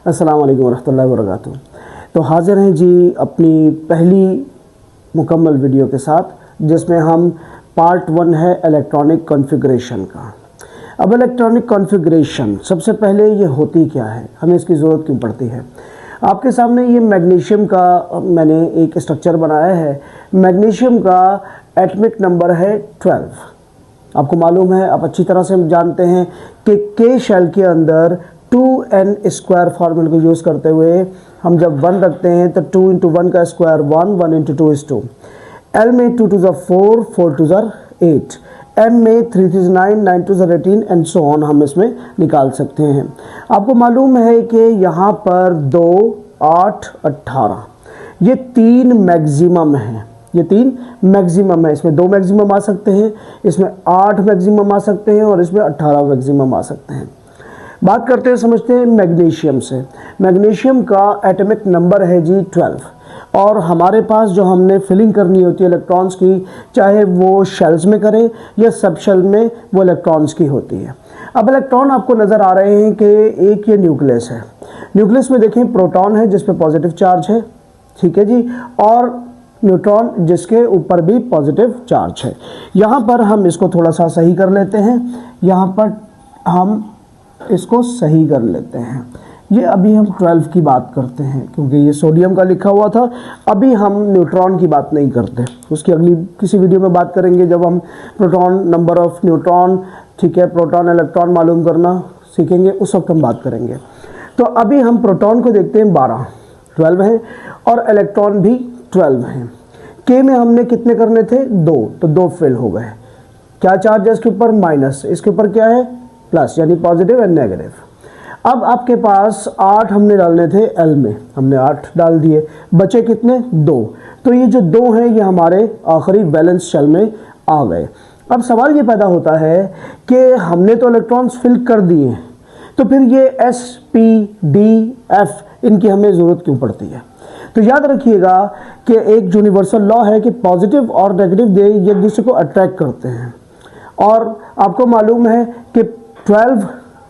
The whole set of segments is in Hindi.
अस्सलाम वालेकुम रहमतुल्लाहि व बरकातुहू। तो हाज़िर हैं जी अपनी पहली मुकम्मल वीडियो के साथ, जिसमें हम पार्ट 1 है इलेक्ट्रॉनिक कॉन्फ़िगरेशन का। अब इलेक्ट्रॉनिक कॉन्फ़िगरेशन सबसे पहले ये होती क्या है, हमें इसकी ज़रूरत क्यों पड़ती है। आपके सामने ये मैग्नीशियम का मैंने एक स्ट्रक्चर बनाया है। मैग्नीशियम का एटॉमिक नंबर है 12। आपको मालूम है, आप अच्छी तरह से जानते हैं कि के शेल के अंदर 2n² फार्मूले को यूज़ करते हुए हम जब 1 रखते हैं तो 2 × 1 का स्क्वायर 1, 1 × 2 is 2। L में 2 2 4, 4 2 8, M में 3 3 9, 9 2 18 एंड सो ऑन हम इसमें निकाल सकते हैं। आपको मालूम है कि यहाँ पर 2, 8, 18 ये 3 मैक्सिमम हैं। ये 3 मैक्सिमम है। इसमें 2 मैक्सिमम आ सकते हैं, इसमें 8 मैक्सिमम आ सकते हैं और इसमें 18 मैक्सिमम आ सकते हैं। बात करते हैं, समझते हैं मैग्नीशियम से। मैग्नीशियम का एटॉमिक नंबर है जी 12 और हमारे पास जो हमने फिलिंग करनी होती है इलेक्ट्रॉन्स की, चाहे वो शेल्स में करें या सब शेल में, वो इलेक्ट्रॉन्स की होती है। अब इलेक्ट्रॉन आपको नज़र आ रहे हैं कि एक ये न्यूक्लियस है। न्यूक्लियस में देखें प्रोटॉन है जिस पे पॉजिटिव चार्ज है, ठीक है जी, और न्यूट्रॉन जिसके ऊपर भी पॉजिटिव चार्ज है। यहाँ पर हम इसको थोड़ा सा सही कर लेते हैं। यहाँ पर हम इसको सही कर लेते हैं। ये अभी हम 12 की बात करते हैं क्योंकि ये सोडियम का लिखा हुआ था। अभी हम न्यूट्रॉन की बात नहीं करते, उसकी अगली किसी वीडियो में बात करेंगे जब हम प्रोटॉन, नंबर ऑफ न्यूट्रॉन, ठीक है, प्रोटॉन इलेक्ट्रॉन मालूम करना सीखेंगे, उस वक्त हम बात करेंगे। तो अभी हम प्रोटॉन को देखते हैं, 12 है और इलेक्ट्रॉन भी 12 हैं। के में हमने कितने करने थे, 2, तो 2 फिल हो गए। क्या चार्ज है इसके ऊपर, माइनस, इसके ऊपर क्या है, प्लस, यानी पॉजिटिव एंड नेगेटिव। अब आपके पास 8 हमने डालने थे एल में, हमने 8 डाल दिए, बचे कितने, 2। तो ये जो 2 हैं ये हमारे आखिरी बैलेंस शेल में आ गए। अब सवाल ये पैदा होता है कि हमने तो इलेक्ट्रॉन्स फिल कर दिए हैं, तो फिर ये S, P, D, F इनकी हमें ज़रूरत क्यों पड़ती है। तो याद रखिएगा कि एक यूनिवर्सल लॉ है कि पॉजिटिव और नेगेटिव दे एक दूसरे को अट्रैक्ट करते हैं। और आपको मालूम है कि 12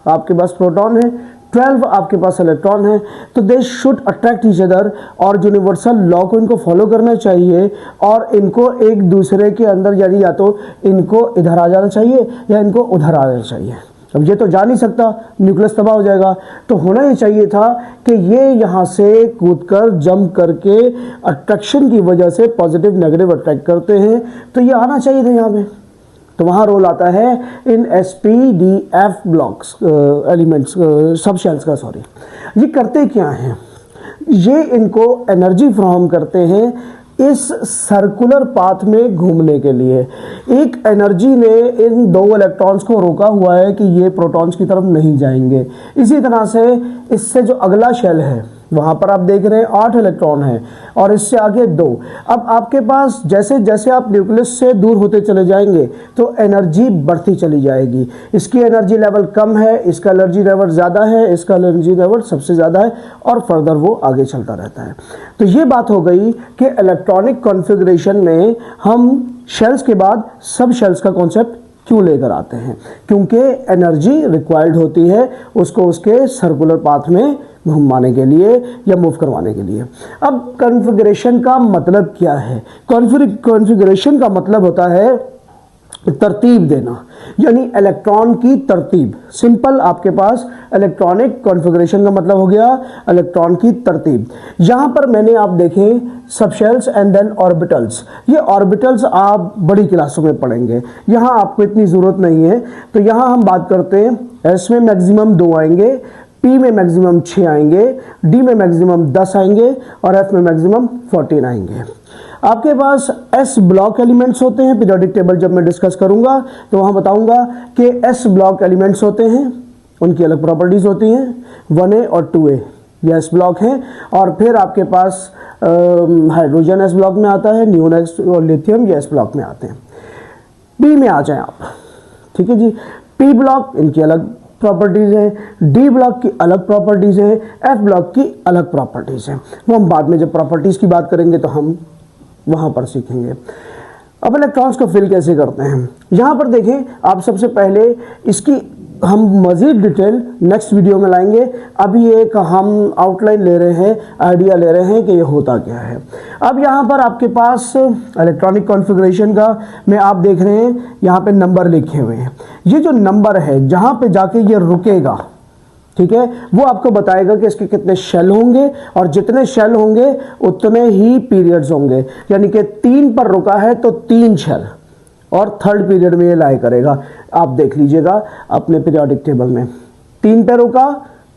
आपके पास प्रोटॉन है, 12 आपके पास इलेक्ट्रॉन है, तो they should attract each other और यूनिवर्सल लॉ को इनको फॉलो करना चाहिए और इनको एक दूसरे के अंदर, यानी या तो इनको इधर आ जाना चाहिए या इनको उधर आ जाना चाहिए। अब ये तो जा नहीं सकता, न्यूक्लियस तबाह हो जाएगा। तो होना ही चाहिए था कि ये यहाँ से कूदकर जंप करके अट्रैक्शन की वजह से पॉजिटिव नेगेटिव अट्रैक्ट करते हैं, तो ये आना चाहिए था यहाँ पे। तो वहाँ रोल आता है इन SPDF ब्लॉक्स एलिमेंट्स, सब शेल्स का, सॉरी। ये करते क्या हैं, ये इनको एनर्जी फ्राहम करते हैं इस सर्कुलर पाथ में घूमने के लिए। एक एनर्जी ने इन 2 इलेक्ट्रॉन्स को रोका हुआ है कि ये प्रोटॉन्स की तरफ नहीं जाएंगे। इसी तरह से इससे जो अगला शेल है वहाँ पर आप देख रहे हैं 8 इलेक्ट्रॉन हैं और इससे आगे 2। अब आपके पास जैसे जैसे आप न्यूक्लियस से दूर होते चले जाएंगे तो एनर्जी बढ़ती चली जाएगी। इसकी एनर्जी लेवल कम है, इसका एनर्जी लेवल ज़्यादा है, इसका एनर्जी लेवल सबसे ज़्यादा है और फर्दर वो आगे चलता रहता है। तो ये बात हो गई कि इलेक्ट्रॉनिक कॉन्फ़िगरेशन में हम शेल्स के बाद सब शेल्स का कॉन्सेप्ट क्यों लेकर आते हैं, क्योंकि एनर्जी रिक्वायर्ड होती है उसको उसके सर्कुलर पाथ में घुमाने के लिए या मूव करवाने के लिए। अब कॉन्फ़िगरेशन का मतलब क्या है, कॉन्फ़िगरेशन का मतलब होता है तरतीब देना, यानी इलेक्ट्रॉन की तरतीब। सिंपल आपके पास इलेक्ट्रॉनिक कॉन्फ़िगरेशन का मतलब हो गया इलेक्ट्रॉन की तरतीब। यहाँ पर मैंने आप देखें सबशेल्स एंड देन ऑर्बिटल्स। ये ऑर्बिटल्स आप बड़ी क्लासों में पढ़ेंगे, यहाँ आपको इतनी ज़रूरत नहीं है। तो यहाँ हम बात करते हैं, एस में मैक्सिमम 2 आएंगे, P में मैक्सिमम 6 आएंगे, D में मैक्सिमम 10 आएंगे और F में मैक्सिमम 14 आएंगे। आपके पास S ब्लॉक एलिमेंट्स होते हैं। पीरियोडिक टेबल जब मैं डिस्कस करूंगा तो वहां बताऊंगा कि S ब्लॉक एलिमेंट्स होते हैं, उनकी अलग प्रॉपर्टीज होती हैं। 1A और 2A ये S ब्लॉक हैं और फिर आपके पास हाइड्रोजन S ब्लॉक में आता है, नियोन S और लिथियम ये S ब्लॉक में आते हैं। B में आ जाएं आप, ठीक है जी। P ब्लॉक इनकी अलग प्रॉपर्टीज़ हैं, डी ब्लॉक की अलग प्रॉपर्टीज़ हैं, एफ ब्लॉक की अलग प्रॉपर्टीज़ हैं। वो हम बाद में जब प्रॉपर्टीज़ की बात करेंगे तो हम वहाँ पर सीखेंगे। अब इलेक्ट्रॉन्स को फिल कैसे करते हैं, यहाँ पर देखें आप। सबसे पहले इसकी हम मज़ीद डिटेल नेक्स्ट वीडियो में लाएंगे। अभी एक हम आउटलाइन ले रहे हैं, आइडिया ले रहे हैं कि ये होता क्या है। अब यहाँ पर आपके पास इलेक्ट्रॉनिक कॉन्फ़िगरेशन का में आप देख रहे हैं यहाँ पे नंबर लिखे हुए हैं। ये जो नंबर है जहाँ पे जाके ये रुकेगा, ठीक है, वो आपको बताएगा कि इसके कितने शेल होंगे, और जितने शेल होंगे उतने ही पीरियड्स होंगे। यानी कि 3 पर रुका है तो 3 शेल, और थर्ड पीरियड में ये लाई करेगा। आप देख लीजिएगा अपने पीरियोडिक टेबल में 3 पे रुका,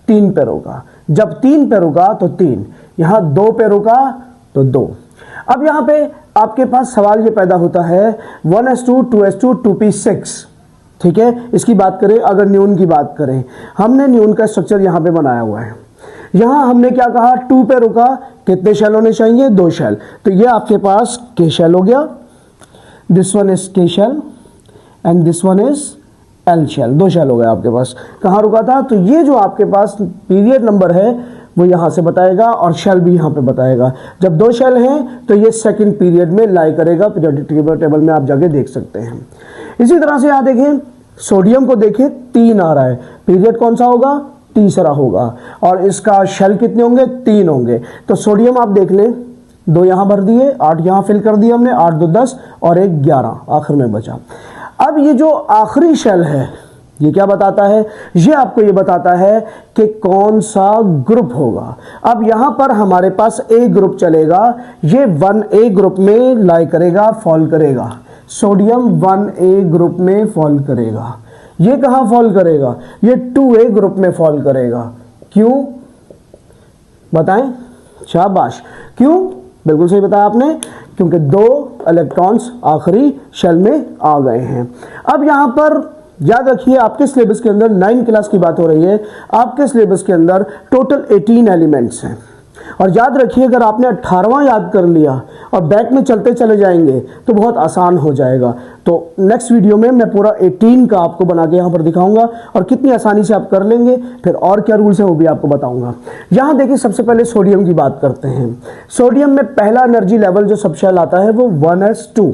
3 पे रुका, जब 3 पे रुका तो 3, यहाँ 2 पे रुका तो 2। अब यहाँ पे आपके पास सवाल ये पैदा होता है 1s2 2s2 2p6, ठीक है। इसकी बात करें, अगर न्यून की बात करें, हमने न्यून का स्ट्रक्चर यहाँ पे बनाया हुआ है। यहाँ हमने क्या कहा, 2 पे रुका, कितने शेल होने चाहिए, 2 शेल, तो ये आपके पास के शेल हो गया, this one is K shell and this one is L shell, 2 shell हो गए आपके पास। कहाँ रुका था, तो ये जो आपके पास पीरियड नंबर है वो यहाँ से बताएगा और शेल भी यहाँ पे बताएगा। जब 2 शेल हैं तो ये सेकंड पीरियड में लाई करेगा, पीरियोडिक टेबल में आप जाके देख सकते हैं। इसी तरह से यहाँ देखें, सोडियम को देखें 3 आ रहा है, पीरियड कौन सा होगा, तीसरा होगा, और इसका शेल कितने होंगे, 3 होंगे। तो सोडियम आप देख लें, 2 यहाँ भर दिए, 8 यहाँ फिल कर दिए हमने, 8 2 10 और 1 11 आखिर में बचा। अब ये जो आखिरी शेल है ये क्या बताता है, ये आपको ये बताता है कि कौन सा ग्रुप होगा। अब यहाँ पर हमारे पास ए ग्रुप चलेगा, ये 1A ग्रुप में लाई करेगा, फॉल करेगा। सोडियम 1A ग्रुप में फॉल करेगा। ये कहाँ फॉल करेगा, ये 2A ग्रुप में फॉल करेगा। क्यों बताएं, शाबाश, क्यों, बिल्कुल सही बताया आपने, क्योंकि 2 इलेक्ट्रॉन्स आखिरी शेल में आ गए हैं। अब यहाँ पर याद रखिए, आपके सिलेबस के अंदर 9 क्लास की बात हो रही है, आपके सिलेबस के अंदर टोटल 18 एलिमेंट्स हैं। और याद रखिए, अगर आपने 18वां याद कर लिया और बैक में चलते चले जाएंगे तो बहुत आसान हो जाएगा। तो नेक्स्ट वीडियो में मैं पूरा 18 का आपको बना के यहाँ पर दिखाऊंगा और कितनी आसानी से आप कर लेंगे, फिर और क्या रूल्स हैं वो भी आपको बताऊंगा। यहाँ देखिए, सबसे पहले सोडियम की बात करते हैं। सोडियम में पहला एनर्जी लेवल जो सब शेल आता है वो 1s2,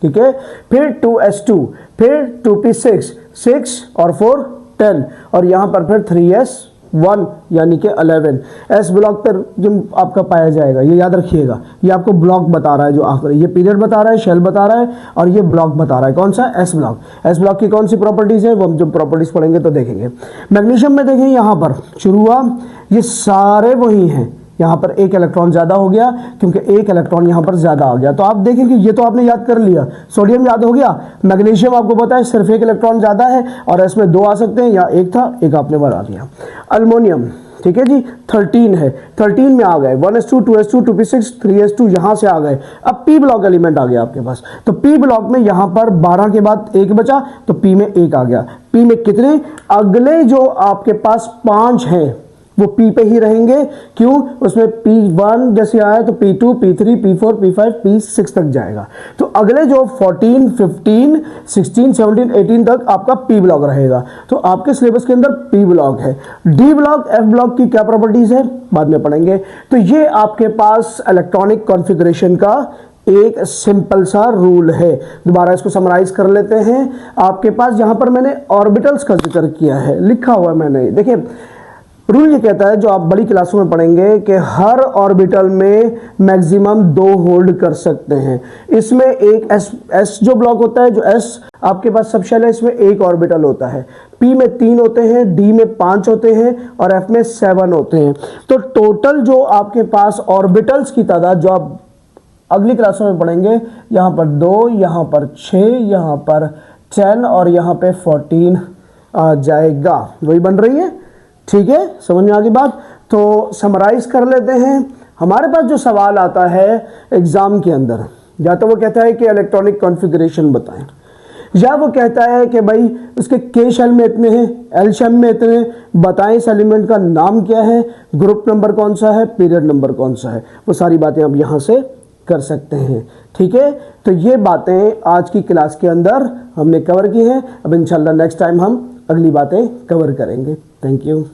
ठीक है, फिर 2s2, फिर 2p6, 6 और 4 10, और यहाँ पर फिर 3s1 यानी कि 11। एस ब्लॉक पर जो आपका पाया जाएगा, ये याद रखिएगा, ये आपको ब्लॉक बता रहा है, जो आखिरी ये पीरियड बता रहा है, शेल बता रहा है, और ये ब्लॉक बता रहा है, कौन सा, एस ब्लॉक। एस ब्लॉक की कौन सी प्रॉपर्टीज है वो हम जब प्रॉपर्टीज पढ़ेंगे तो देखेंगे। मैग्नीशियम में देखें, यहाँ पर शुरू हुआ, ये सारे वही हैं, यहाँ पर 1 इलेक्ट्रॉन ज़्यादा हो गया क्योंकि 1 इलेक्ट्रॉन यहाँ पर ज़्यादा आ गया। तो आप देखें कि ये तो आपने याद कर लिया, सोडियम याद हो गया, मैग्नीशियम आपको पता है सिर्फ 1 इलेक्ट्रॉन ज़्यादा है और इसमें 2 आ सकते हैं, या 1 था, 1 आपने बना दिया। अल्मोनियम, ठीक है जी, 13 है, 13 में आ गए, 1s2 2s2 2p6 3s2 यहाँ से आ गए। अब पी ब्लॉक एलिमेंट आ गया आपके पास, तो पी ब्लॉक में यहाँ पर 12 के बाद 1 बचा, तो पी में 1 आ गया। पी में कितने, अगले जो आपके पास 5 हैं वो पी पे ही रहेंगे। क्यों, उसमें P1 जैसे आया तो P2 P3 P4 P5 P6 तक जाएगा। तो अगले जो 14 15 16 17 18 तक आपका P ब्लॉक रहेगा। तो आपके सिलेबस के अंदर P ब्लॉक है। D ब्लॉक F ब्लॉक की क्या प्रॉपर्टीज है बाद में पढ़ेंगे। तो ये आपके पास इलेक्ट्रॉनिक कॉन्फ़िगरेशन का एक सिंपल सा रूल है। दोबारा इसको समराइज कर लेते हैं। आपके पास यहां पर मैंने ऑर्बिटल्स का जिक्र किया है, लिखा हुआ है मैंने, देखिए रूल ये कहता है, जो आप बड़ी क्लासों में पढ़ेंगे, कि हर ऑर्बिटल में मैक्सिमम 2 होल्ड कर सकते हैं। इसमें एक एस जो ब्लॉक होता है, जो एस आपके पास सब शेल है, इसमें 1 ऑर्बिटल होता है। पी में 3 होते हैं, डी में 5 होते हैं और एफ में 7 होते हैं। तो टोटल जो आपके पास ऑर्बिटल्स की तादाद, जो आप अगली क्लासों में पढ़ेंगे, यहाँ पर 2, यहाँ पर 6, यहाँ पर 10 और यहाँ पे 14 आ जाएगा। वही बन रही है, ठीक है, समझ में आ गई बात। तो समराइज कर लेते हैं। हमारे पास जो सवाल आता है एग्जाम के अंदर, या तो वो कहता है कि इलेक्ट्रॉनिक कॉन्फ़िगरेशन बताएं, या वो कहता है कि भाई उसके के शेल में इतने हैं, एल शेल में इतने, बताएं इस एलिमेंट का नाम क्या है, ग्रुप नंबर कौन सा है, पीरियड नंबर कौन सा है। वो सारी बातें अब यहाँ से कर सकते हैं, ठीक है। तो ये बातें आज की क्लास के अंदर हमने कवर की हैं। अब इंशाल्लाह नेक्स्ट टाइम हम अगली बातें कवर करेंगे। Thank you.